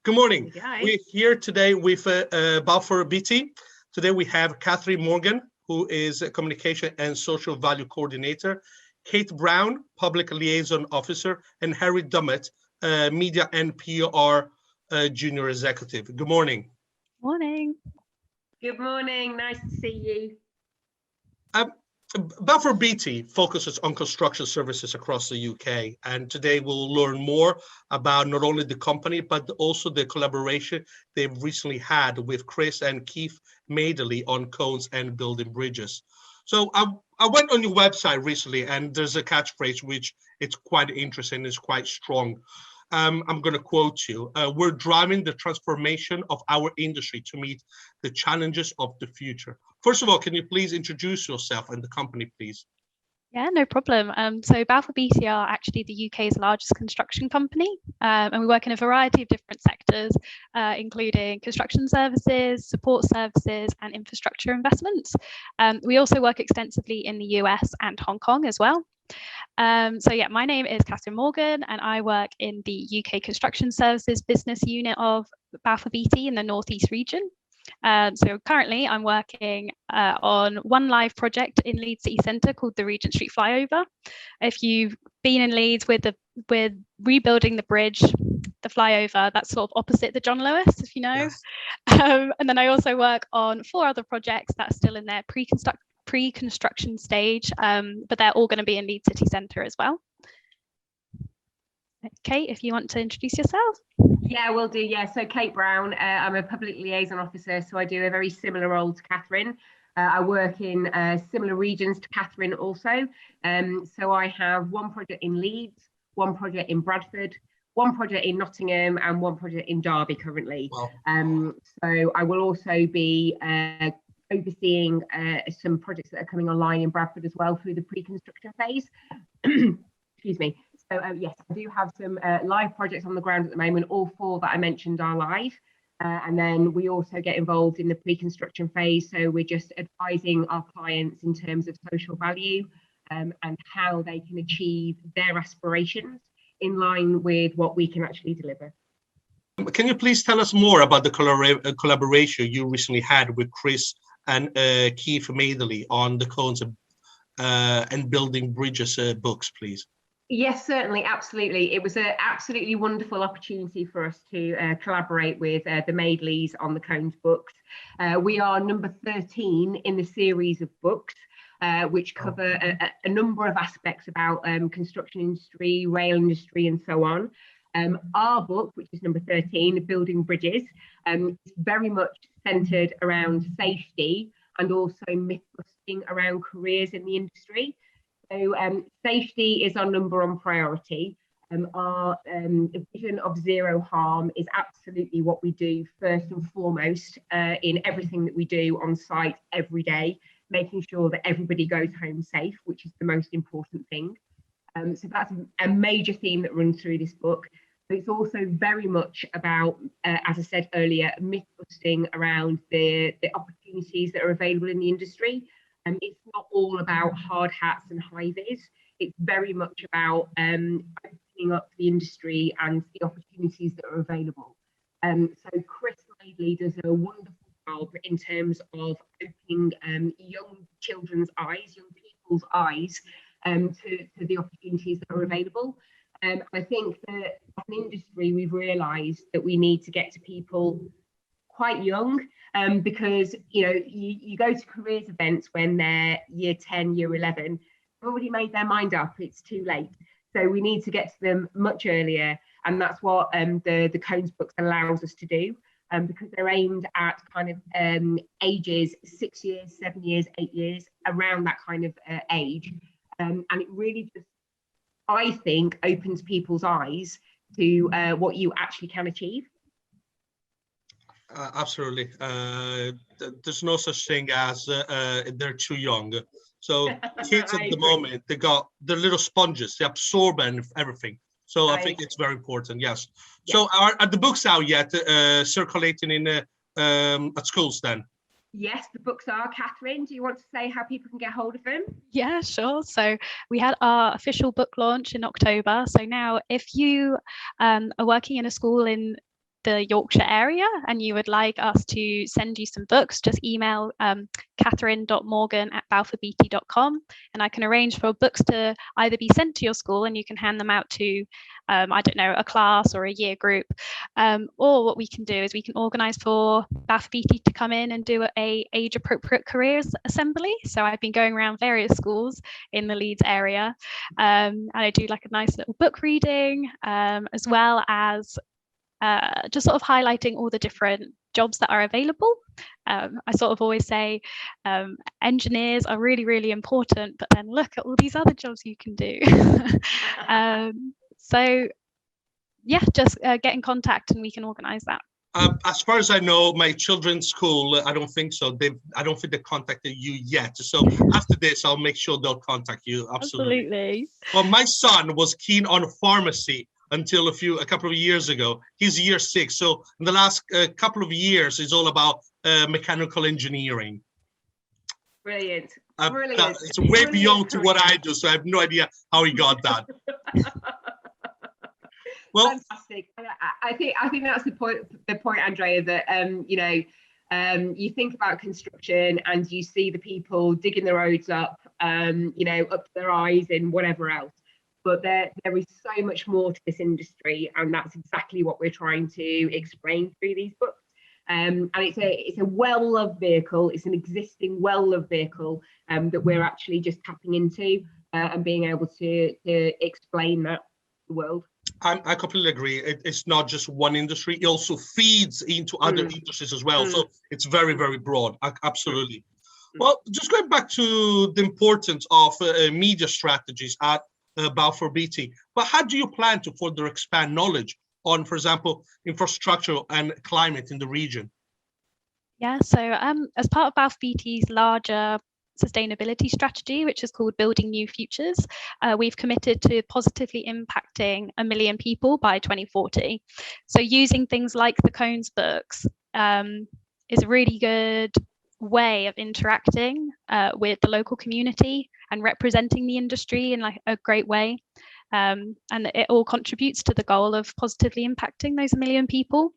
Good morning. Hi. We're here today with Balfour Beatty. Today we have Catherine Morgan, who is a Communication and Social Value Coordinator, Kate Brown, Public Liaison Officer, and Harry Dummett, Media and PR Junior Executive. Good morning. Morning. Good morning. Nice to see you. Balfour Beatty focuses on construction services across the UK, and today we'll learn more about not only the company, but also the collaboration they've recently had with Chris and Keith Madeley on cones and building bridges. So I went on your website recently, and there's a catchphrase which it's quite interesting, it's quite strong. I'm going to quote you. We're driving the transformation of our industry to meet the challenges of the future. First of all, can you please introduce yourself and the company, please? Yeah, no problem. So Balfour Beatty are actually the UK's largest construction company, and we work in a variety of different sectors, including construction services, support services, and infrastructure investments. We also work extensively in the US and Hong Kong as well. So yeah, my name is Catherine Morgan, and I work in the UK Construction Services business unit of Balfour Beatty in the North East region. So currently I'm working on one live project in Leeds City Centre called the Regent Street Flyover. If you've been in Leeds with rebuilding the bridge, the flyover, that's sort of opposite the John Lewis, if you know. Yes. And then I also work on 4 other projects that are still in their pre-construction stage, but they're all going to be in Leeds City Centre as well. Kate, if you want to introduce yourself. Yeah, will do. Yeah, so Kate Brown, I'm a Public Liaison Officer, so I do a very similar role to Catherine. I work in similar regions to Catherine also. So I have one project in Leeds, one project in Bradford, one project in Nottingham, and one project in Derby currently. Wow. So I will also be overseeing some projects that are coming online in Bradford as well through the pre-construction phase. Excuse me. So yes, I do have some live projects on the ground at the moment. All 4 that I mentioned are live. And then we also get involved in the pre-construction phase. So we're just advising our clients in terms of social value and how they can achieve their aspirations in line with what we can actually deliver. Can you please tell us more about the collaboration you recently had with Chris and Keith Madeley on the cones and building bridges books, please? Yes, certainly, absolutely. It was an absolutely wonderful opportunity for us to collaborate with the Madeleys on the Cones books. We are number 13 in the series of books, which cover a number of aspects about construction industry, rail industry, and so on. Our book, which is number 13, Building Bridges, is very much centred around safety and also myth-busting around careers in the industry. So safety is our number 1 priority. Our vision of zero harm is absolutely what we do first and foremost in everything that we do on site every day, making sure that everybody goes home safe, which is the most important thing. So that's a major theme that runs through this book. But it's also very much about, as I said earlier, myth busting around the opportunities that are available in the industry. It's not all about hard hats and high vis. It's very much about opening up the industry and the opportunities that are available. So Chris Madeley does a wonderful job in terms of opening young children's eyes, young people's eyes to the opportunities that are available. I think that as an industry, we've realised that we need to get to people quite young, because you go to careers events when they're year 10, year 11, they've already made their mind up, it's too late. So we need to get to them much earlier, and that's what the Cones books allows us to do, because they're aimed at kind of ages 6 years, 7 years, 8 years, around that kind of age, and it really just, I think, opens people's eyes to what you actually can achieve. Absolutely. There's no such thing as they're too young. So kids at the moment, they got the little sponges, they absorb everything. So I think it's very important. Yes. So are the books out yet, circulating in at schools then? Yes, the books are. Catherine, do you want to say how people can get hold of them? Yeah, sure. So we had our official book launch in October. So now if you are working in a school in the Yorkshire area and you would like us to send you some books, just email catherine.morgan@balfourbeatty.com, and I can arrange for books to either be sent to your school and you can hand them out to, I don't know, a class or a year group. Or what we can do is we can organise for Balfour Beatty to come in and do a age-appropriate careers assembly. So I've been going around various schools in the Leeds area, and I do like a nice little book reading, as well as just sort of highlighting all the different jobs that are available. I sort of always say engineers are really, really important, but then look at all these other jobs you can do. So yeah, just get in contact and we can organise that. As far as I know, my children's school, I don't think so. I don't think they contacted you yet. So after this, I'll make sure they'll contact you. Absolutely. Well, my son was keen on pharmacy until a couple of years ago. He's year 6. So in the last couple of years, it's all about mechanical engineering. Brilliant. It's way beyond to what I do. So I have no idea how he got that. Well, fantastic. I think that's the point, Andrea, that you think about construction and you see the people digging the roads up, up to their eyes in whatever else. But there is so much more to this industry, and that's exactly what we're trying to explain through these books. And it's a well-loved vehicle. It's an existing well-loved vehicle that we're actually just tapping into and being able to explain that to the world. I completely agree. It's not just one industry. It also feeds into other industries as well. So it's very, very broad. Absolutely. Well, just going back to the importance of media strategies at Balfour Beatty, but how do you plan to further expand knowledge on, for example, infrastructure and climate in the region? Yeah, so as part of Balfour Beatty's larger sustainability strategy, which is called Building New Futures, we've committed to positively impacting 1 million people by 2040. So using things like the Cones books is a really good way of interacting with the local community and representing the industry in like a great way. And it all contributes to the goal of positively impacting those 1 million people.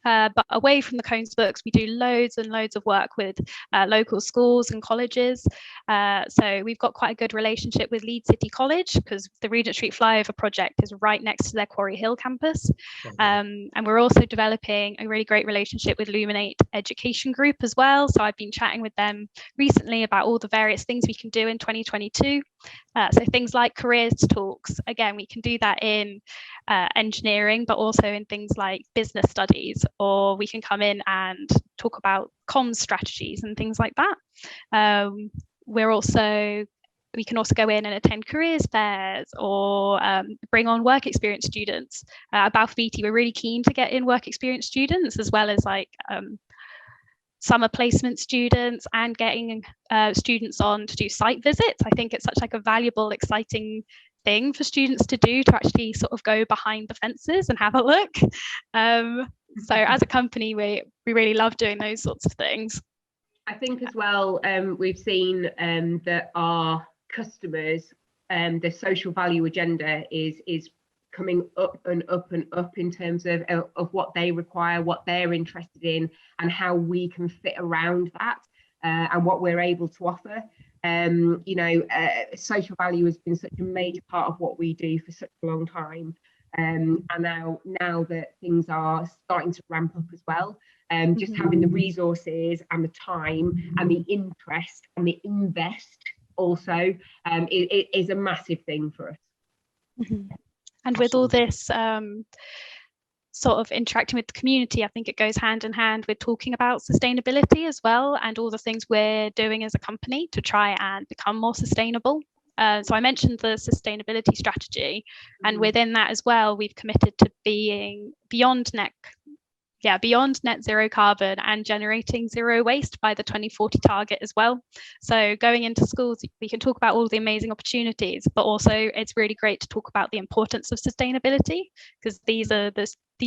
But away from the Cones books, we do loads and loads of work with local schools and colleges. So we've got quite a good relationship with Leeds City College because the Regent Street Flyover project is right next to their Quarry Hill campus. And we're also developing a really great relationship with Luminate Education Group as well. So I've been chatting with them recently about all the various things we can do in 2022. So things like careers talks, again, we can do that in engineering, but also in things like business studies, or we can come in and talk about comms strategies and things like that. We can also go in and attend careers fairs or bring on work experience students. At Balfour Beatty, we're really keen to get in work experience students as well as like summer placement students and getting students on to do site visits. I think it's such like a valuable, exciting thing for students to do, to actually sort of go behind the fences and have a look. So as a company, we really love doing those sorts of things. I think as well, we've seen that our customers, the social value agenda is coming up and up and up in terms of what they require, what they're interested in, and how we can fit around that and what we're able to offer. Social value has been such a major part of what we do for such a long time. And now that things are starting to ramp up as well, just having the resources and the time and the interest and the invest also is a massive thing for us. And with all this sort of interacting with the community, I think it goes hand in hand with talking about sustainability as well, and all the things we're doing as a company to try and become more sustainable. So I mentioned the sustainability strategy, and within that as well, we've committed to being beyond net zero carbon and generating zero waste by the 2040 target as well. So going into schools, we can talk about all the amazing opportunities, but also it's really great to talk about the importance of sustainability, because these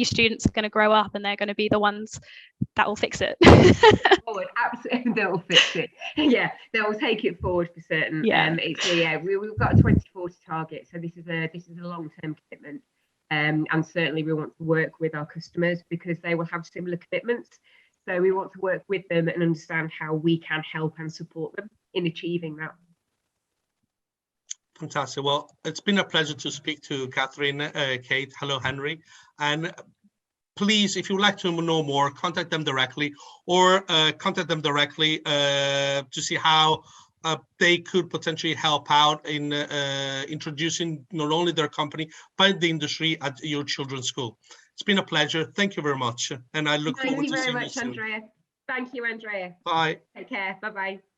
students are going to grow up and they're going to be the ones that will fix it. Forward, absolutely, they'll fix it. Yeah, they'll take it forward for certain. Yeah, we've got a 2040 target, so this is a long-term commitment. And certainly we want to work with our customers because they will have similar commitments. So we want to work with them and understand how we can help and support them in achieving that. Fantastic. Well, it's been a pleasure to speak to Catherine, Kate. Hello, Henry. And please, if you would like to know more, contact them directly, or contact them directly to see how they could potentially help out in introducing not only their company, but the industry at your children's school. It's been a pleasure. Thank you very much. And I look forward to seeing you soon. Thank you very much, Andrea. Thank you, Andrea. Bye. Take care. Bye-bye.